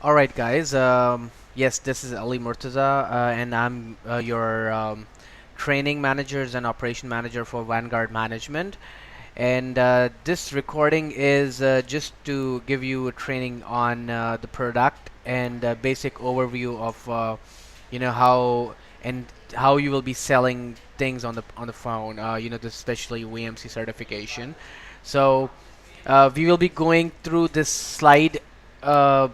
All right, guys. Yes, this is Ali Murtaza, and I'm your training managers and operation manager for Vanguard Management. And this recording is just to give you a training on the product and a basic overview of how and how you will be selling things on the phone. This especially VMC certification. So we will be going through this slide, uh,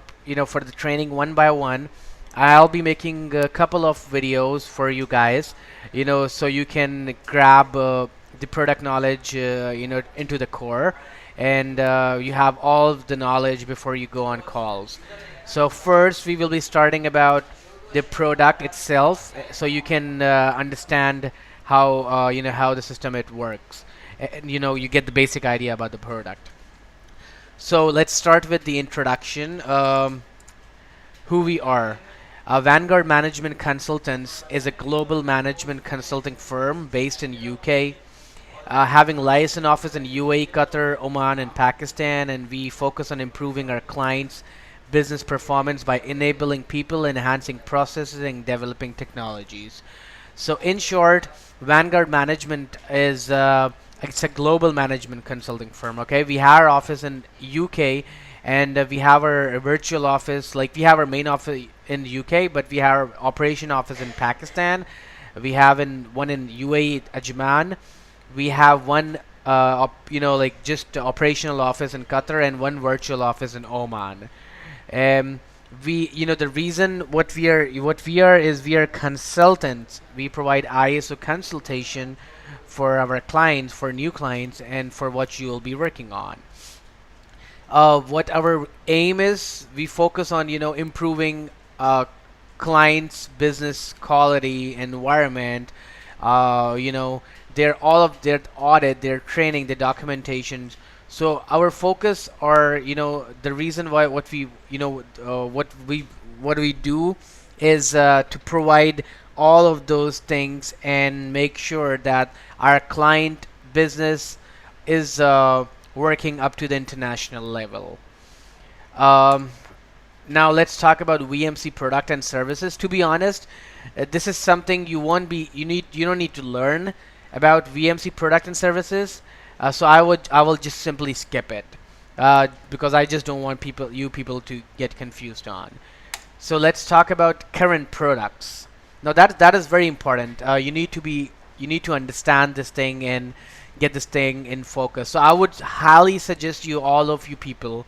for the training one by one. I'll be making a couple of videos for you guys, so you can grab the product knowledge, into the core, and you have all of the knowledge before you go on calls. So first, we will be starting about the product itself, so you can understand how the system it works, and you get the basic idea about the product. So let's start with the introduction. Who we are. Vanguard Management Consultants is a global management consulting firm based in UK, having license office in UAE, Qatar, Oman, and Pakistan, and we focus on improving our clients' business performance by enabling people, enhancing processes, and developing technologies. So in short, Vanguard Management is it's a global management consulting firm. Okay, we have our office in UK, and we have our virtual office. Like we have our main office in UK, but we have our operation office in Pakistan. We have one in UAE, Ajman. We have one, like just operational office in Qatar and one virtual office in Oman. Um, the reason what we are is we are consultants. We provide ISO consultation for our clients, for new clients, and for what you will be working on. What our aim is, we focus on improving clients' business quality environment. Their all of their audit, their training, their documentation. So our focus are the reason why what we do is to provide all of those things and make sure that our client business is working up to the international level. Um, Now let's talk about VMC product and services. To be honest, this is something you don't need to learn about VMC product and services. So I will just simply skip it because I just don't want you people to get confused on. So let's talk about current products. Now that is very important. You need to understand this thing and get this thing in focus. So I would highly suggest you, all of you people,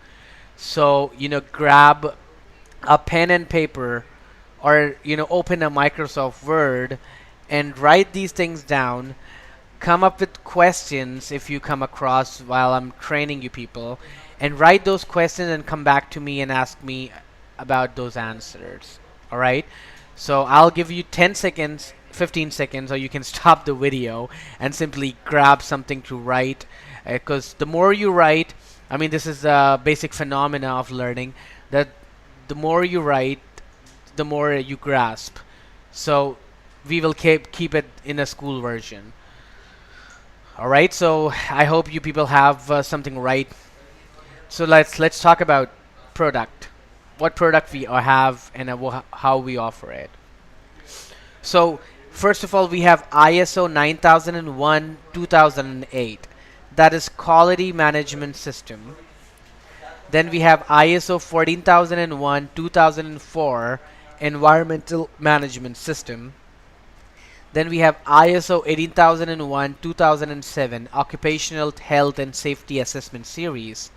so grab a pen and paper, or open a Microsoft Word and write these things down. Come up with questions if you come across while I'm training you people, and write those questions and come back to me and ask me about those answers. All right, so I'll give you 10 seconds, 15 seconds, or you can stop the video and simply grab something to write, because the more you write, I mean, this is a basic phenomena of learning, that the more you write, the more you grasp. So we will keep it in a school version. All right. So I hope you people have something right. So let's talk about product. What product we have and how we offer it. So first of all, we have ISO 9001 2008. That is quality management system. Then we have ISO 14001 2004 environmental management system. Then we have ISO 18001 2007 occupational health and safety assessment series.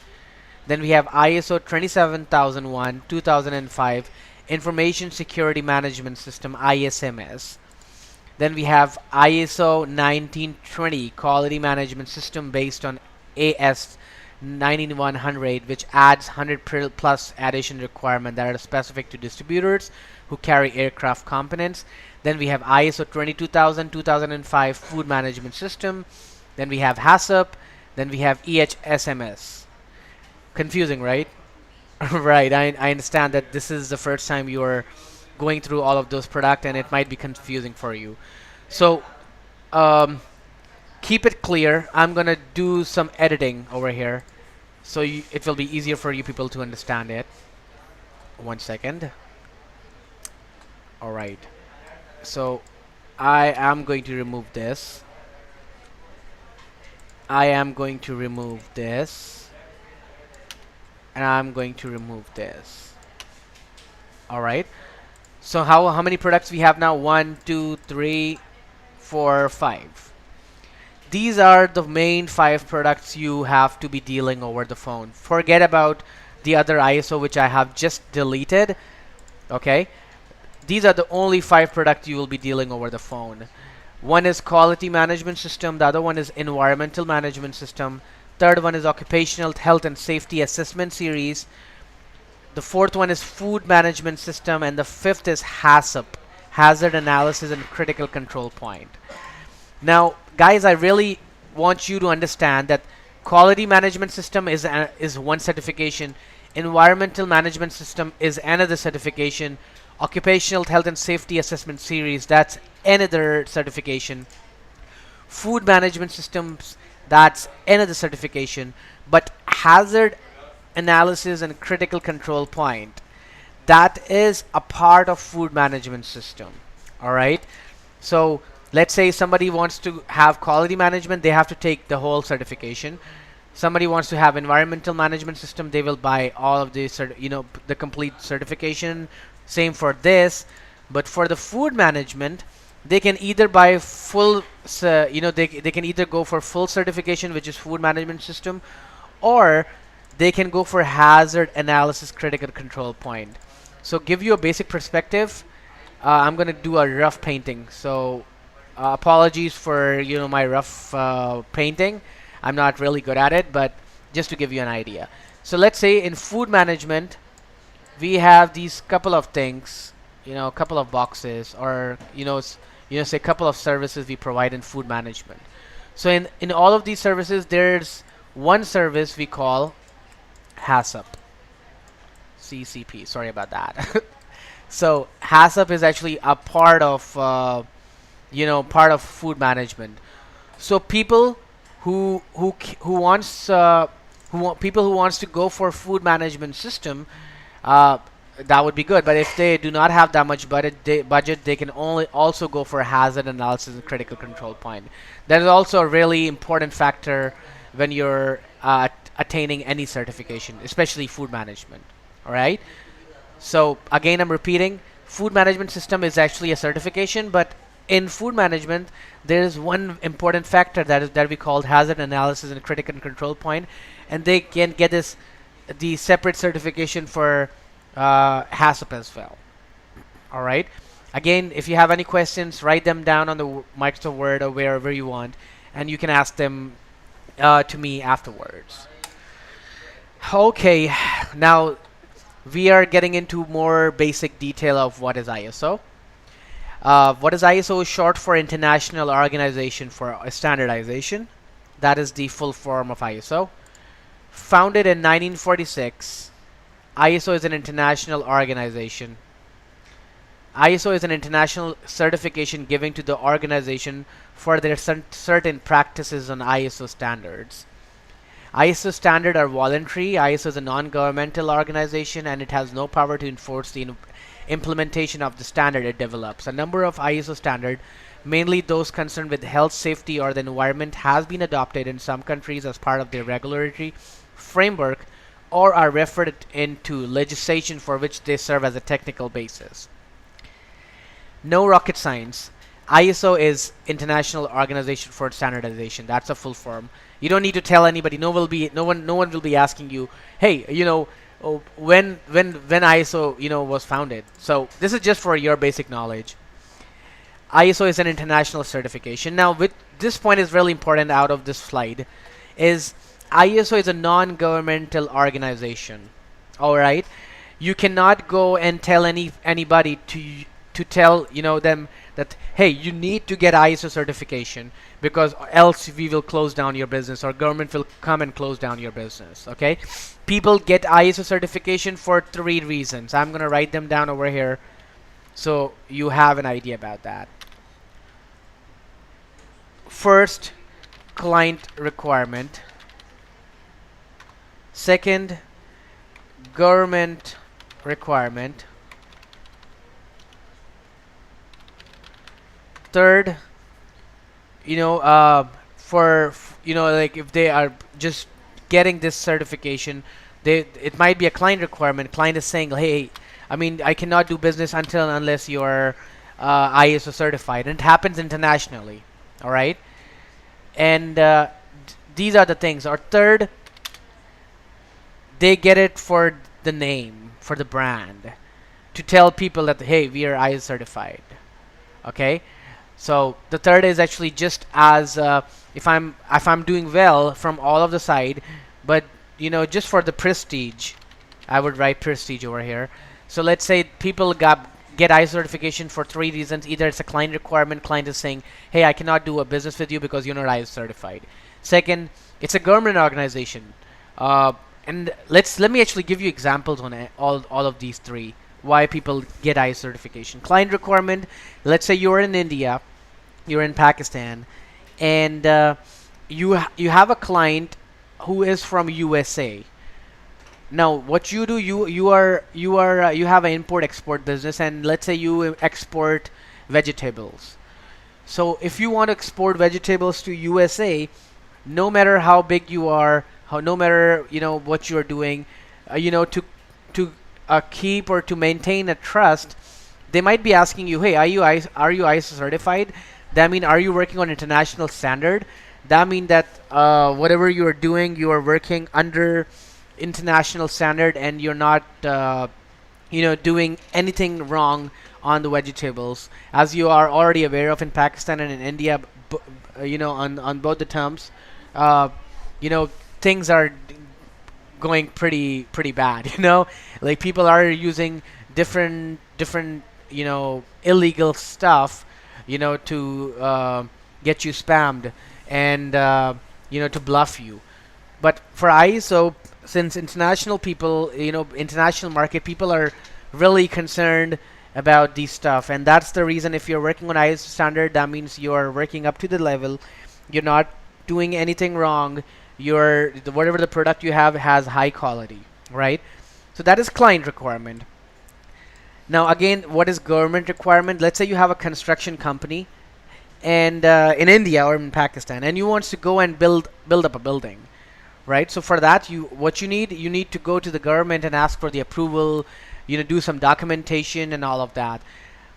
Then we have ISO 27001 2005 information security management system, ISMS. Then we have ISO 1920 quality management system based on AS 9100, which adds 100 plus addition requirement that are specific to distributors who carry aircraft components. Then we have ISO 22000 2005 food management system. Then we have HACCP. Then we have EHSMS. Confusing, right? Right. I understand that this is the first time you are going through all of those products, and it might be confusing for you. So um, keep it clear. I'm gonna do some editing over here, so it will be easier for you people to understand it. One second. All right. So I am going to remove this. I am going to remove this. And I'm going to remove this. All right. So how many products we have now? One, two, three, four, five. These are the main five products you have to be dealing over the phone. Forget about the other ISO which I have just deleted. Okay. These are the only five products you will be dealing over the phone. One is quality management system. The other one is environmental management system. Third one is occupational health and safety assessment series. The fourth one is food management system, and the fifth is HACCP, hazard analysis and critical control point. Now, guys, I really want you to understand that quality management system is one certification, environmental management system is another certification, occupational health and safety assessment series, that's another certification, food management systems, that's another certification, but hazard analysis and critical control point, that is a part of food management system. All right. So let's say somebody wants to have quality management, they have to take the whole certification. Somebody wants to have environmental management system, they will buy all of the the complete certification. Same for this. But for the food management, they can either buy full they can either go for full certification, which is food management system, or they can go for hazard analysis critical control point. So give you a basic perspective, I'm gonna do a rough painting. So apologies for my rough painting. I'm not really good at it, but just to give you an idea. So let's say in food management, we have these couple of things, a couple of boxes, or say a couple of services we provide in food management. So in all of these services, there's one service we call HACCP, CCP. Sorry about that. So HACCP is actually a part of part of food management. So people who wants people who wants to go for food management system, uh, that would be good. But if they do not have that much budget, they can only also go for hazard analysis and critical control point. That is also a really important factor when you're attaining any certification, especially food management. All right. So again, I'm repeating, food management system is actually a certification, but in food management, there is one important factor that we call hazard analysis and critical control point, and they can get the separate certification for HACCP as well. All right. Again, if you have any questions, write them down on the Microsoft Word or wherever you want, and you can ask them to me afterwards. Okay, now we are getting into more basic detail of what is ISO. What is ISO is short for International Organization for Standardization. That is the full form of ISO. Founded in 1946, ISO is an international organization. ISO is an international certification given to the organization for their certain practices on ISO standards. ISO standards are voluntary. ISO is a non-governmental organization, and it has no power to enforce the implementation of the standard it develops. A number of ISO standards, mainly those concerned with health, safety, or the environment, has been adopted in some countries as part of their regulatory framework, or are referred into legislation for which they serve as a technical basis. No rocket science. ISO is International Organization for Standardization. That's a full form. You don't need to tell anybody. No one will be asking you, hey, when ISO was founded. So this is just for your basic knowledge. ISO is an international certification. Now, with this point is really important out of this slide, is ISO is a non-governmental organization. All right, you cannot go and tell anybody to tell them that, hey, you need to get ISO certification, because else we will close down your business, or government will come and close down your business. Okay, people get ISO certification for 3 reasons. I'm gonna write them down over here so you have an idea about that. First, client requirement. Second, government requirement. Third, you know, like if they are just getting this certification, it might be a client requirement. Client is saying, hey, I mean, I cannot do business until and unless you're ISO certified, and it happens internationally. All right, and these are the things. Or third, they get it for the name, for the brand, to tell people that hey, we are ISO certified. Okay, so the third is actually just as if I'm doing well from all of the side, but just for the prestige, I would write prestige over here. So let's say people get ISO certification for three reasons. Either it's a client requirement, client is saying, hey, I cannot do a business with you because you're not ISO certified. Second, it's a government organization. Uh, and let me actually give you examples on all of these three. Why people get ISO certification. Client requirement, let's say you're in India, you're in Pakistan, and you have a client who is from USA. Now, what you do, you have an import export business, and let's say you export vegetables. So if you want to export vegetables to USA, no matter how big you are, no matter what you're doing, to keep or to maintain a trust, they might be asking you, hey, are you ISO certified? That mean, are you working on international standard? That mean that whatever you are doing, you are working under international standard, and you're not doing anything wrong on the vegetables, as you are already aware of in Pakistan and in India. On both the terms, uh, you know things are going pretty bad. Like people are using different illegal stuff, to get you spammed, and to bluff you. But for ISO, since international market people are really concerned about these stuff, and that's the reason if you're working on ISO standard, that means you're working up to the level, you're not doing anything wrong, whatever the product you have has high quality, right? So that is client requirement. Now again, what is government requirement? Let's say you have a construction company, and in India or in Pakistan, and you want to go and build up a building, right? So for that, you need to go to the government and ask for the approval, do some documentation and all of that.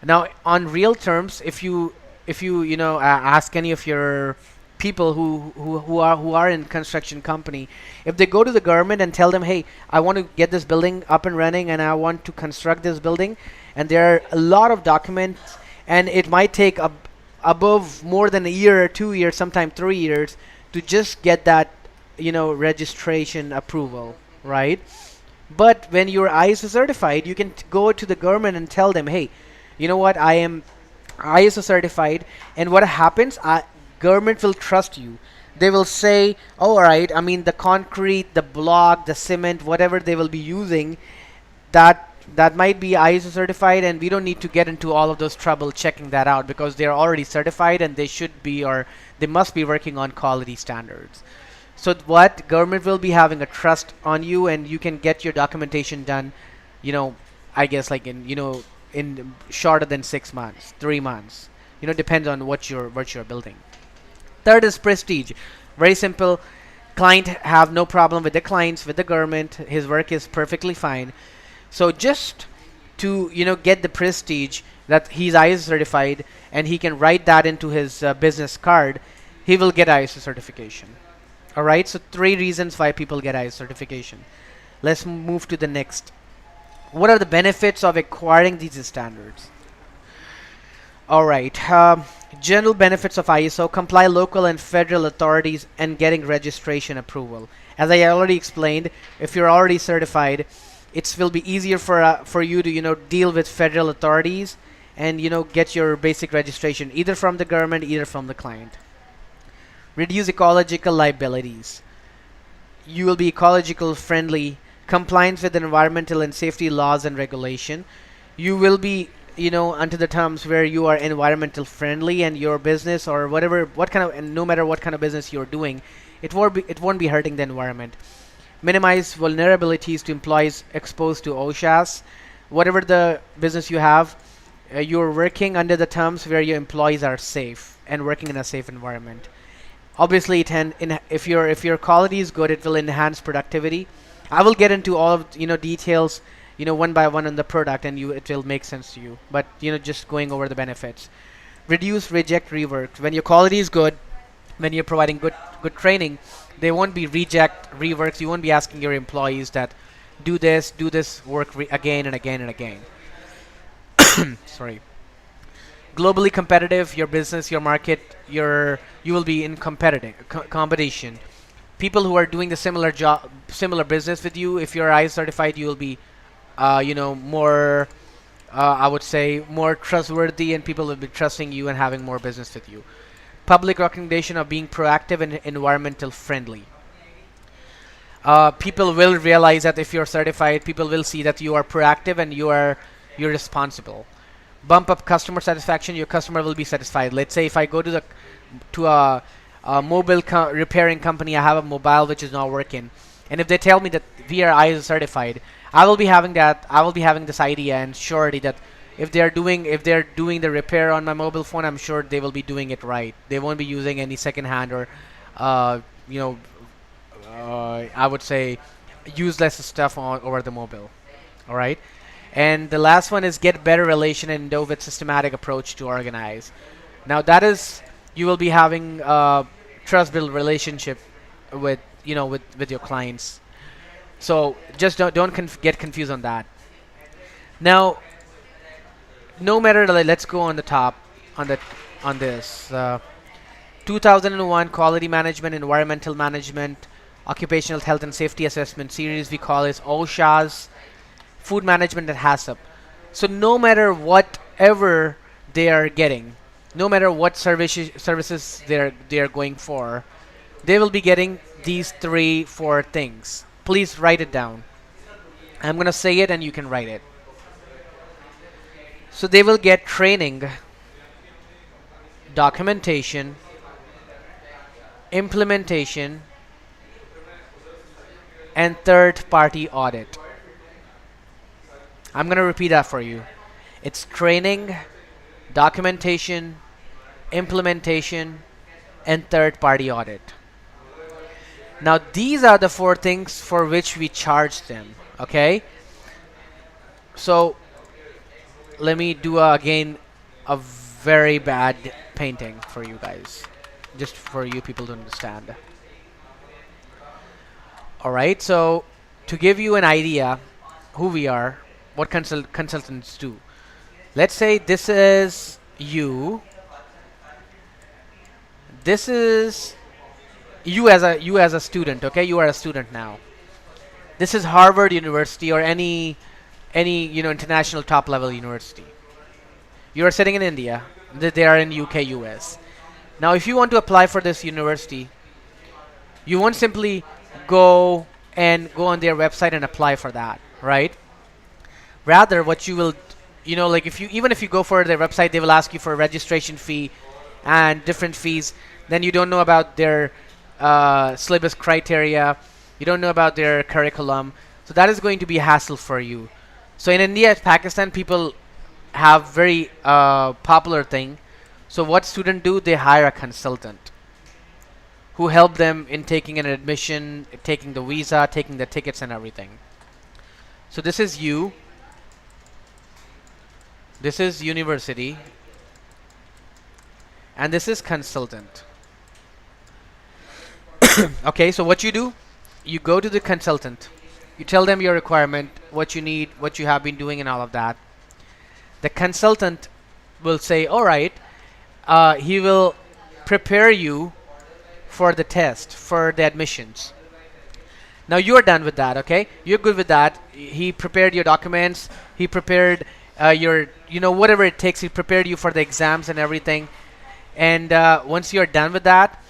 Now, on real terms, if you ask any of your people who are in construction company, if they go to the government and tell them, hey, I want to get this building up and running, and I want to construct this building, and there are a lot of documents, and it might take above more than a year or 2 years, sometimes 3 years, to just get that registration approval, right? But when you're ISO certified, you can go to the government and tell them, hey, you know what, I am ISO certified, and what happens, government will trust you. They will say, oh, all right, I mean, the concrete, the block, the cement, whatever they will be using, that might be ISO certified, and we don't need to get into all of those trouble checking that out, because they're already certified, and they should be, or they must be working on quality standards. So what government will be having a trust on you, and you can get your documentation done, I guess like in shorter than 6 months, 3 months. Depends on what you're building. Third is prestige. Very simple. Client have no problem with the clients, with the government. His work is perfectly fine. So just to get the prestige that he's ISO certified, and he can write that into his business card, he will get ISO certification. All right. So three reasons why people get ISO certification. Let's move to the next. What are the benefits of acquiring these standards? All right. General benefits of ISO: comply local and federal authorities and getting registration approval. As I already explained, if you're already certified, it will be easier for you to deal with federal authorities, and get your basic registration either from the government, either from the client. Reduce ecological liabilities. You will be ecological friendly, compliance with environmental and safety laws and regulation. You will be under the terms where you are environmental friendly, and your business, or whatever, what kind of, and no matter what kind of business you're doing, it won't be hurting the environment. minimize vulnerabilities to employees exposed to OSHAs. Whatever the business you have, you're working under the terms where your employees are safe and working in a safe environment. Obviously, if your quality is good, it will enhance productivity. I will get into all of details, one by one on the product, and it will make sense to you. But just going over the benefits. Reduce, reject, rework. When your quality is good, when you're providing good training, they won't be reject reworks. You won't be asking your employees that do this work again and again and again. Sorry. Globally competitive, your business, your market, you will be in competition. People who are doing the similar business with you, if you're ISO certified, you will be more, I would say, more trustworthy, and people will be trusting you and having more business with you. Public recognition of being proactive and environmental friendly. People will realize that if you're certified, people will see that you are proactive and you're responsible. Bump up customer satisfaction. Your customer will be satisfied. Let's say if I go to a mobile repairing company, I have a mobile which is not working, and if they tell me that we are ISO certified, I will be having this idea and surety that if they're doing the repair on my mobile phone, I'm sure they will be doing it right. They won't be using any second hand or uh, you know I would say useless stuff over the mobile. All right. And the last one is get better relation and know with systematic approach to organize. Now that is, you will be having trust build relationship with with your clients. So just don't get confused on that. Now, no matter let's go on the top on this 2001 quality management, environmental management, occupational health and safety assessment series. We call this OSHA's food management and HACCP. So no matter whatever they are getting, no matter what services they're going for, they will be getting these 3 4 things. Please write it down. I'm gonna say it and you can write it. So they will get training, documentation, implementation, and third-party audit. I'm gonna repeat that for you. It's training, documentation, implementation, and third-party audit. Now these are the 4 things for which we charge them. Okay. So let me do again a very bad painting for you guys, just for you people to understand. All right. So to give you an idea who we are, what consultants do. Let's say this is you. This is you as a student. Okay, you are a student now. This is Harvard University or any international top level university. You are sitting in India. They are in UK, US. Now, if you want to apply for this university, you won't simply go on their website and apply for that, right? Rather, what you will, like if you go for their website, they will ask you for a registration fee and different fees. Then you don't know about their syllabus criteria. You don't know about their curriculum. So that is going to be a hassle for you. So in India, Pakistan, people have very popular thing. So what students do? They hire a consultant who help them in taking an admission, taking the visa, taking the tickets and everything. So this is you. This is university. And this is consultant. Okay, so what you do? You go to the consultant. You tell them your requirement, what you need, what you have been doing and all of that. The consultant will say, all right, he will prepare you for the test, for the admissions. Now you're done with that, okay? You're good with that. He prepared your documents. He prepared your, whatever it takes. He prepared you for the exams and everything. And once you're done with that,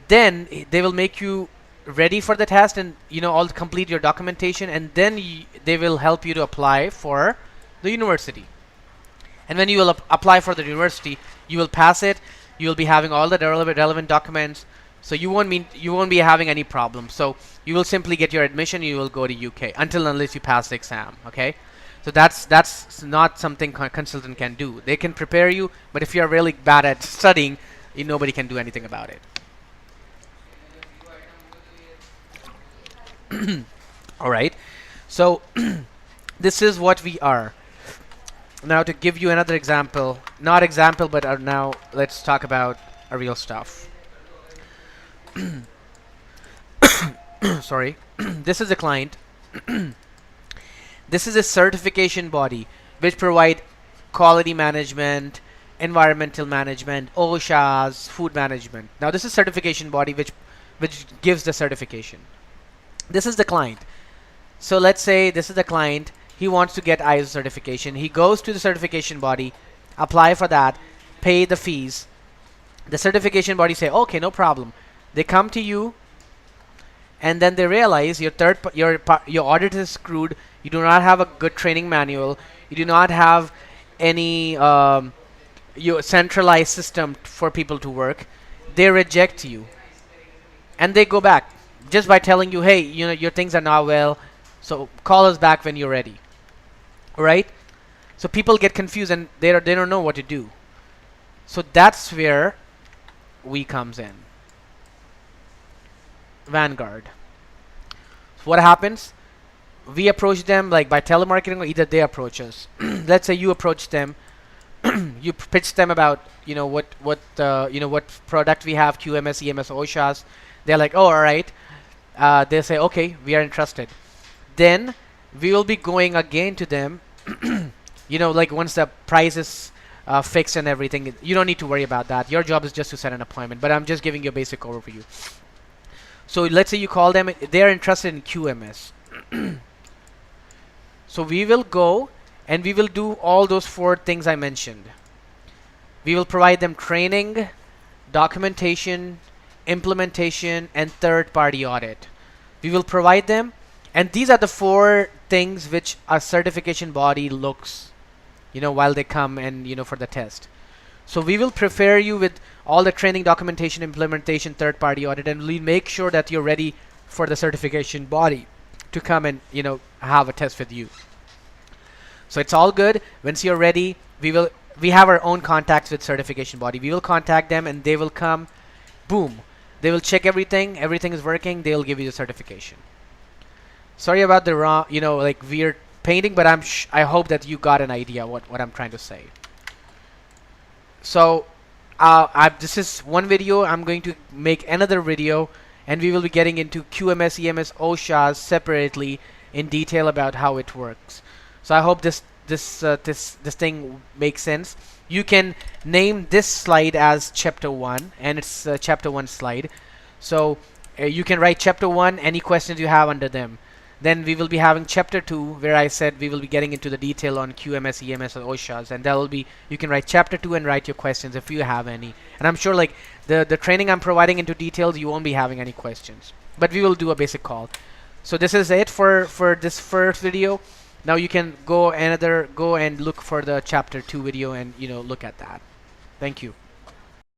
then they will make you ready for the test and all complete your documentation, and then they will help you to apply for the university. And when you will apply for the university, you will pass it. You will be having all the relevant documents. So you won't be having any problem. So you will simply get your admission. You will go to UK until unless you pass the exam. Okay. So that's not something consultant can do. They can prepare you, but if you're really bad at studying, nobody can do anything about it. All right. So this is what we are. Now to give you another example, not example, but now let's talk about a real stuff. Sorry. This is a client. This is a certification body which provide quality management, environmental management, OSHA's, food management. Now this is certification body which gives the certification. This is the client. So let's say this is the client. He wants to get ISO certification. He goes to the certification body, apply for that, pay the fees. The certification body say, okay, no problem. They come to you, and then they realize your audit is screwed. You do not have a good training manual. You do not have any your centralized system for people to work. They reject you, and they go back just by telling you, hey, your things are not well, so call us back when you're ready. Right? So people get confused and they don't know what to do. So that's where we comes in. Vanguard. So what happens? We approach them like by telemarketing, or either they approach us. Let's say you approach them, you pitch them about what product we have, QMS, EMS, OSHAs. They're like, oh, all right. They say, okay, we are interested. Then we will be going again to them. Like once the price is fixed and everything, you don't need to worry about that. Your job is just to set an appointment. But I'm just giving you a basic overview. So let's say you call them, they're interested in QMS. So we will go and we will do all those 4 things I mentioned. We will provide them training, documentation, implementation, and third-party audit. We will provide them, and these are the 4 things which a certification body looks, while they come and for the test. So we will prepare you with all the training, documentation, implementation, third-party audit, and we'll make sure that you're ready for the certification body to come and have a test with you. So it's all good. Once you're ready, we have our own contacts with certification body. We will contact them and they will come. Boom. They will check everything. Everything is working. They'll give you the certification. Sorry about the wrong, like weird painting, but I hope that you got an idea what I'm trying to say. So this is one video. I'm going to make another video, and we will be getting into QMS, EMS, OSHAs separately in detail about how it works. So I hope this thing makes sense. You can name this slide as chapter 1, and it's a chapter 1 slide. So you can write chapter 1, any questions you have under them. Then we will be having chapter 2, where I said we will be getting into the detail on QMS, EMS, and OSHAs, and that will be, you can write chapter 2 and write your questions if you have any. And I'm sure like the training I'm providing into details, you won't be having any questions. But we will do a basic call. So this is it for this first video. Now you can go and look for the chapter 2 video and look at that. Thank you.